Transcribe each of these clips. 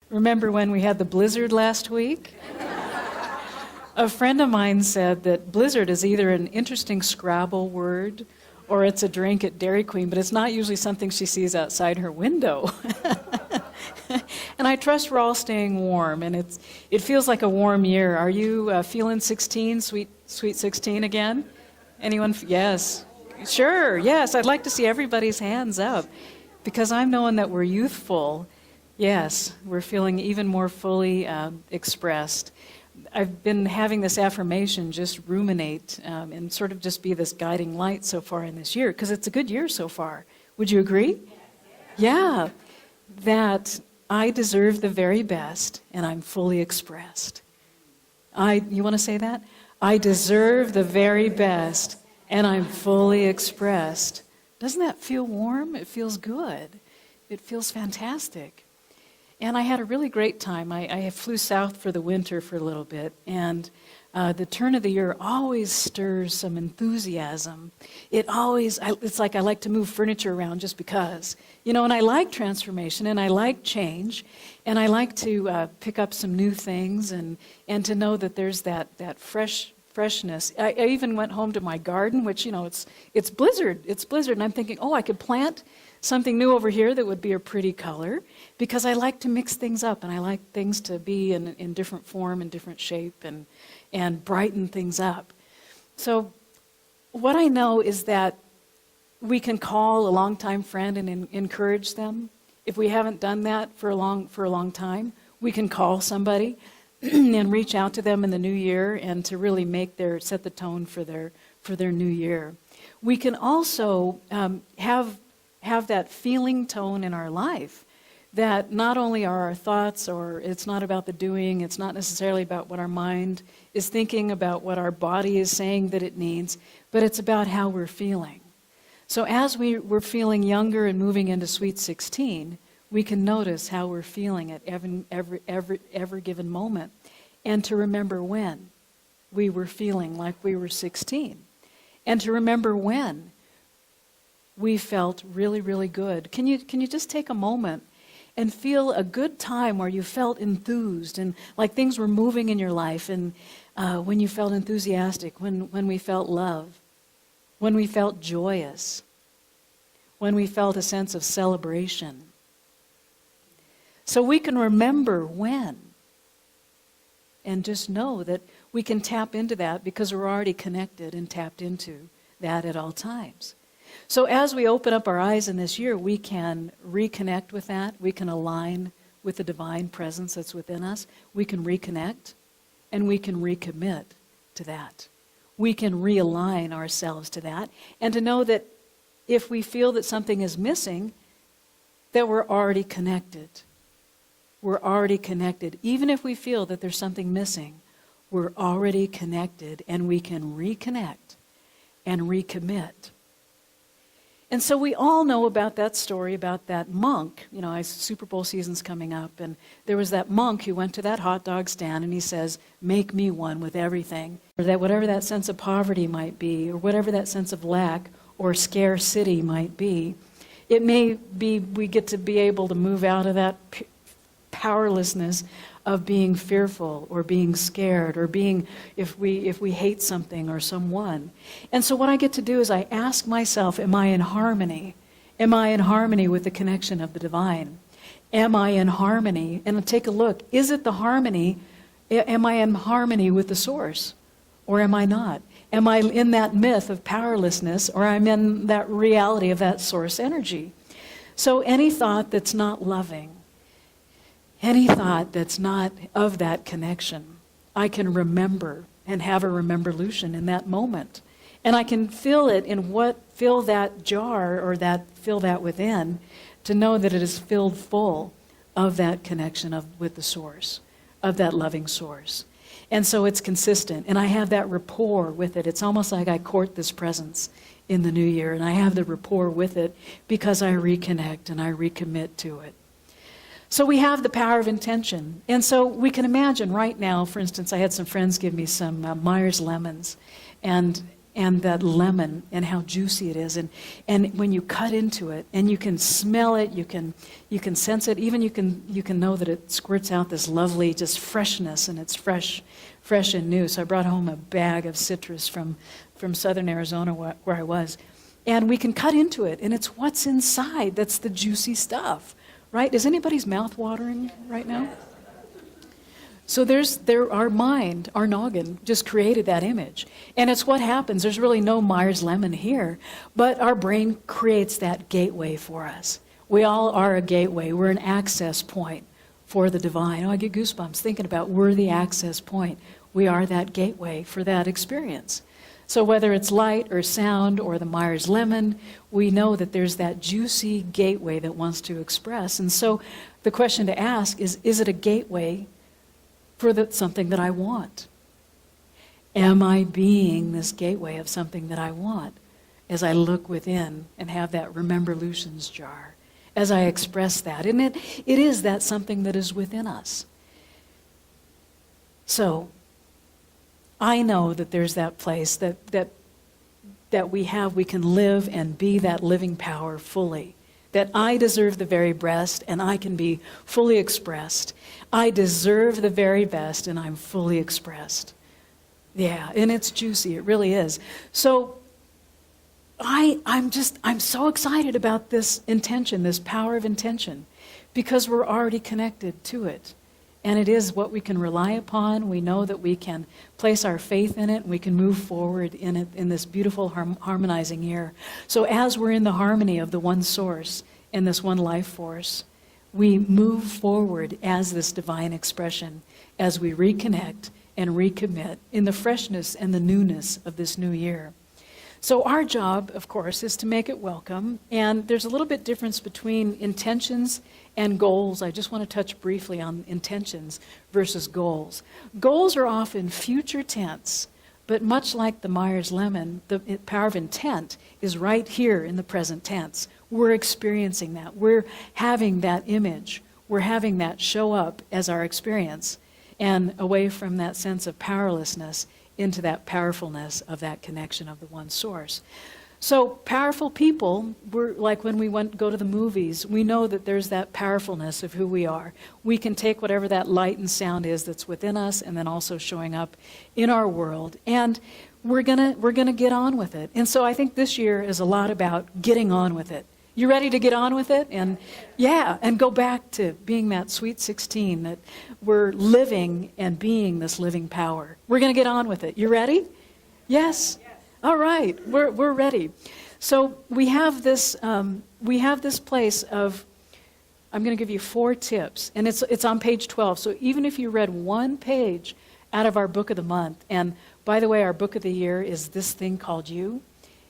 Remember when we had the blizzard last week? A friend of mine said that blizzard is either an interesting Scrabble word or it's a drink at Dairy Queen, but it's not usually something she sees outside her window. And I trust we're all staying warm, and it feels like a warm year. Are you feeling 16, sweet 16 again? Anyone? Yes. Sure, yes. I'd like to see everybody's hands up, because I'm knowing that we're youthful. Yes, we're feeling even more fully expressed. I've been having this affirmation just ruminate and sort of just be this guiding light so far in this year, because it's a good year so far. Would you agree? Yeah, that I deserve the very best and I'm fully expressed. You want to say that? I deserve the very best and I'm fully expressed. Doesn't that feel warm? It feels good. It feels fantastic. And I had a really great time. I flew south for the winter for a little bit, and the turn of the year always stirs some enthusiasm. It's like I like to move furniture around just because. And I like transformation, and I like change, and I like to pick up some new things, and to know that there's that freshness. I even went home to my garden, which, it's blizzard, and I'm thinking, I could plant something new over here that would be a pretty color, because I like to mix things up, and I like things to be in different form and different shape and brighten things up. So what I know is that we can call a longtime friend and encourage them. If we haven't done that for a long time, we can call somebody and reach out to them in the new year and to really set the tone for their new year. We can also have that feeling tone in our life, that not only are our thoughts, or it's not about the doing, it's not necessarily about what our mind is thinking, about what our body is saying that it needs, but it's about how we're feeling. So as we're feeling younger and moving into sweet 16, we can notice how we're feeling at every given moment, and to remember when we were feeling like we were 16, and to remember when we felt really, really good. Can you just take a moment and feel a good time where you felt enthused and like things were moving in your life, and when you felt enthusiastic, when we felt love, when we felt joyous, when we felt a sense of celebration. So we can remember when, and just know that we can tap into that because we're already connected and tapped into that at all times. So as we open up our eyes in this year, we can reconnect with that. We can align with the divine presence that's within us. We can reconnect, and we can recommit to that. We can realign ourselves to that, and to know that if we feel that something is missing, that we're already connected. We're already connected. Even if we feel that there's something missing, we're already connected, and we can reconnect and recommit. And so we all know about that story about that monk. Super Bowl season's coming up, and there was that monk who went to that hot dog stand, and he says, "Make me one with everything." Or that whatever that sense of poverty might be, or whatever that sense of lack or scarcity might be, it may be we get to be able to move out of that powerlessness of being fearful or being scared or being, if we hate something or someone. And so what I get to do is I ask myself, am I in harmony? Am I in harmony with the connection of the divine? Am I in harmony? And I'll take a look. Is it the harmony? Am I in harmony with the source? Or am I not? Am I in that myth of powerlessness, or I'm in that reality of that source energy? So any thought that's not loving, any thought that's not of that connection, I can remember and have a rememberlution in that moment. And I can feel it fill that jar, or fill that within, to know that it is filled full of that connection with the source, of that loving source. And so it's consistent, and I have that rapport with it. It's almost like I court this presence in the new year, and I have the rapport with it because I reconnect and I recommit to it. So we have the power of intention. And so we can imagine right now, for instance, I had some friends give me some Myers lemons. And and that lemon and how juicy it is. And when you cut into it and you can smell it, you can sense it, even you can know that it squirts out this lovely just freshness, and it's fresh and new. So I brought home a bag of citrus from southern Arizona where I was. And we can cut into it, and it's what's inside that's the juicy stuff, right? Is anybody's mouth watering right now? So our mind, our noggin, just created that image. And it's what happens. There's really no Myers lemon here, but our brain creates that gateway for us. We all are a gateway. We're an access point for the divine. Oh, I get goosebumps thinking about we're the access point. We are that gateway for that experience. So whether it's light or sound or the Myers lemon, we know that there's that juicy gateway that wants to express. And so the question to ask is it a gateway for something that I want? Am I being this gateway of something that I want as I look within and have that Rememberlutions jar, as I express that? And it is that something that is within us. So I know that there's that place that we can live and be that living power fully. That I deserve the very best and I can be fully expressed. I deserve the very best and I'm fully expressed. Yeah, and it's juicy, it really is. So I'm so excited about this intention, this power of intention, because we're already connected to it. And it is what we can rely upon. We know that we can place our faith in it, and we can move forward in it in this beautiful harmonizing year. So as we're in the harmony of the one source and this one life force, we move forward as this divine expression, as we reconnect and recommit in the freshness and the newness of this new year. So our job, of course, is to make it welcome. And there's a little bit difference between intentions and goals. I just want to touch briefly on intentions versus goals. Goals are often future tense, but much like the Myers lemon, the power of intent is right here in the present tense. We're experiencing that. We're having that image. We're having that show up as our experience, and away from that sense of powerlessness into that powerfulness of that connection of the one source. So powerful people, we're like when we go to the movies, we know that there's that powerfulness of who we are. We can take whatever that light and sound is that's within us and then also showing up in our world. And we're gonna get on with it. And so I think this year is a lot about getting on with it. You ready to get on with it? And yeah, and go back to being that sweet 16, that we're living and being this living power. We're going to get on with it. You ready? Yes? All right, we're ready. So we have this place of, I'm going to give you 4 tips, and it's on page 12. So even if you read one page out of our book of the month, and by the way, our book of the year is this thing called You.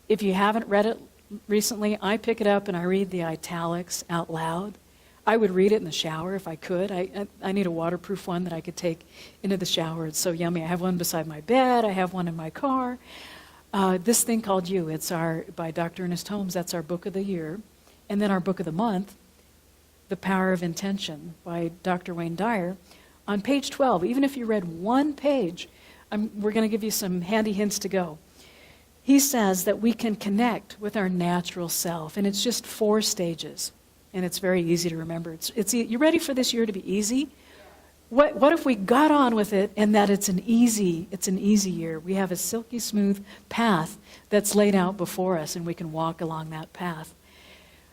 If you haven't read it recently, I pick it up and I read the italics out loud. I would read it in the shower if I could. I need a waterproof one that I could take into the shower. It's so yummy. I have one beside my bed. I have one in my car. This thing called You. It's by Dr. Ernest Holmes. That's our book of the year. And then our book of the month, The Power of Intention by Dr. Wayne Dyer. On page 12, even if you read one page, we're going to give you some handy hints to go. He says that we can connect with our natural self, and it's just 4 stages, and it's very easy to remember. You ready for this year to be easy? What if we got on with it, and that it's an easy year? We have a silky smooth path that's laid out before us, and we can walk along that path.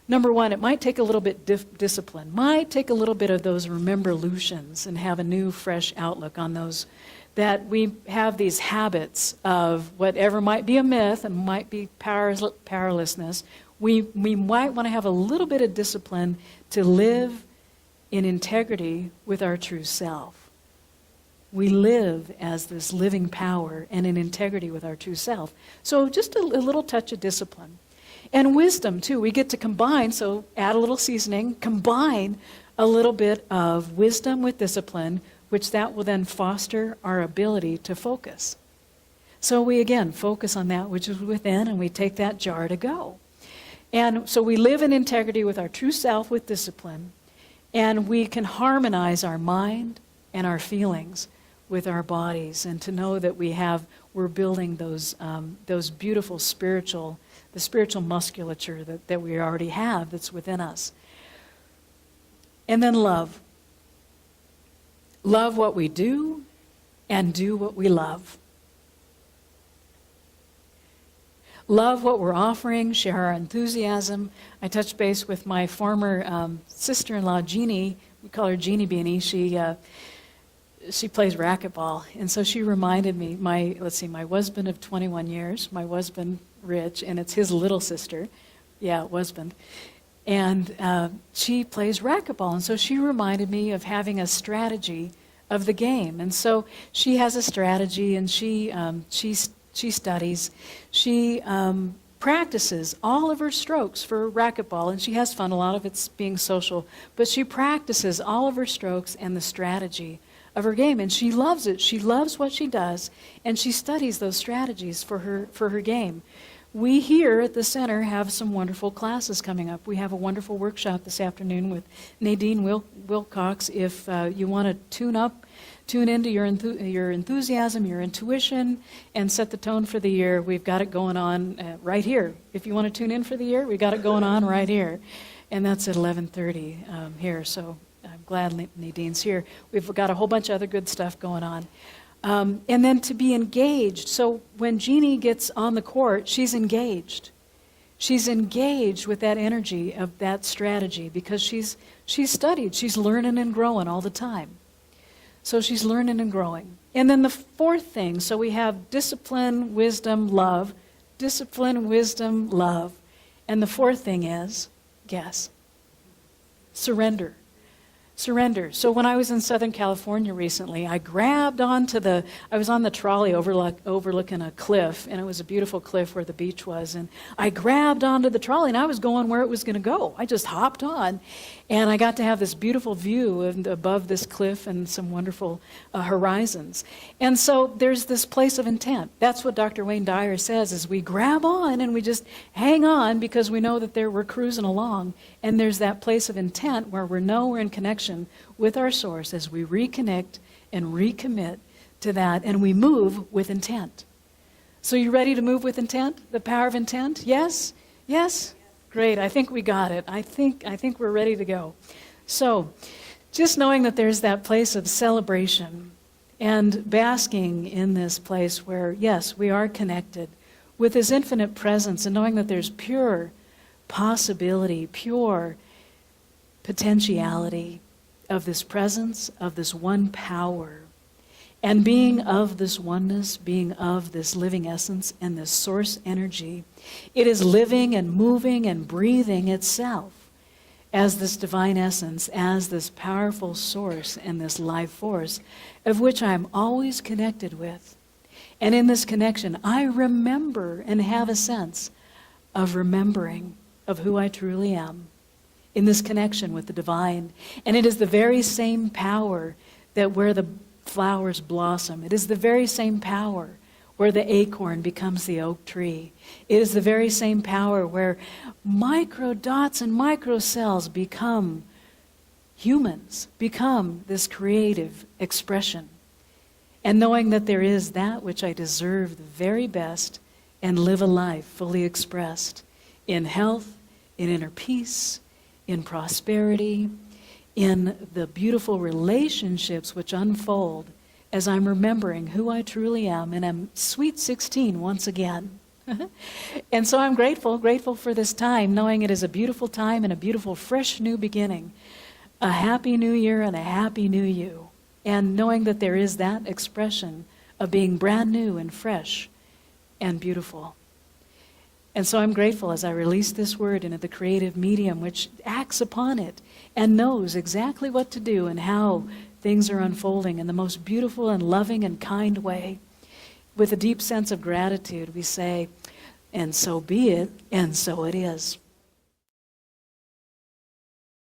Number 1, it might take a little bit discipline, might take a little bit of those Rememberlutions, and have a new, fresh outlook on those. That we have these habits of whatever might be a myth and might be powerlessness. We might want to have a little bit of discipline to live in integrity with our true self. We live as this living power and in integrity with our true self. So just a little touch of discipline. And wisdom, too. We get to combine, so add a little seasoning, combine a little bit of wisdom with discipline, which that will then foster our ability to focus. So we, again, focus on that which is within, and we take that jar to go. And so we live in integrity with our true self with discipline, and we can harmonize our mind and our feelings with our bodies, and to know that we're building those beautiful the spiritual musculature that we already have that's within us. And then love. Love what we do and do what we love. Love what we're offering, share our enthusiasm. I touched base with my former sister-in-law, Jeannie. We call her Jeannie Beanie. She plays racquetball. And so she reminded me, my husband of 21 years, my husband, Rich, and it's his little sister. Yeah, husband. And she plays racquetball. And so she reminded me of having a strategy of the game. And so she has a strategy, and she studies. She practices all of her strokes for racquetball, and she has fun. A lot of it's being social. But she practices all of her strokes and the strategy of her game, and she loves it. She loves what she does, and she studies those strategies for her game. We here at the center have some wonderful classes coming up. We have a wonderful workshop this afternoon with Nadine Wilcox. If you want to tune into your enthusiasm, your intuition, and set the tone for the year, we've got it going on right here. If you want to tune in for the year, we've got it going on right here. And that's at 11:30 here, so I'm glad Nadine's here. We've got a whole bunch of other good stuff going on. And then to be engaged. So when Jeannie gets on the court, she's engaged. She's engaged with that energy of that strategy because she's studied. She's learning and growing all the time. So she's learning and growing. And then the fourth thing, so we have discipline, wisdom, love. Discipline, wisdom, love. And the fourth thing is, guess, surrender. Surrender. So when I was in Southern California recently, I was on the trolley overlooking a cliff, and it was a beautiful cliff where the beach was, and I grabbed onto the trolley, and I was going where it was going to go. I just hopped on, and I got to have this beautiful view above this cliff and some wonderful horizons. And so there's this place of intent. That's what Dr. Wayne Dyer says, is we grab on and we just hang on because we know that we're cruising along, and there's that place of intent where we're in connection with our source as we reconnect and recommit to that, and we move with intent. So you ready to move with intent? The power of intent? Yes? Yes? Great. I think we got it. I think we're ready to go. So just knowing that there's that place of celebration and basking in this place where, yes, we are connected with His infinite presence, and knowing that there's pure possibility, pure potentiality of this presence, of this one power, and being of this oneness, being of this living essence and this source energy. It is living and moving and breathing itself as this divine essence, as this powerful source and this life force of which I am always connected with. And in this connection, I remember and have a sense of remembering of who I truly am, in this connection with the divine. And it is the very same power that where the flowers blossom. It is the very same power where the acorn becomes the oak tree. It is the very same power where micro dots and micro cells become humans, become this creative expression. And knowing that there is that which I deserve the very best and live a life fully expressed in health, in inner peace, in prosperity, in the beautiful relationships which unfold as I'm remembering who I truly am, and I'm sweet 16 once again. And so I'm grateful for this time, knowing it is a beautiful time and a beautiful fresh new beginning, a happy new year and a happy new you, and knowing that there is that expression of being brand new and fresh and beautiful. And so I'm grateful as I release this word into the creative medium which acts upon it and knows exactly what to do and how things are unfolding in the most beautiful and loving and kind way. With a deep sense of gratitude, we say, and so be it, and so it is.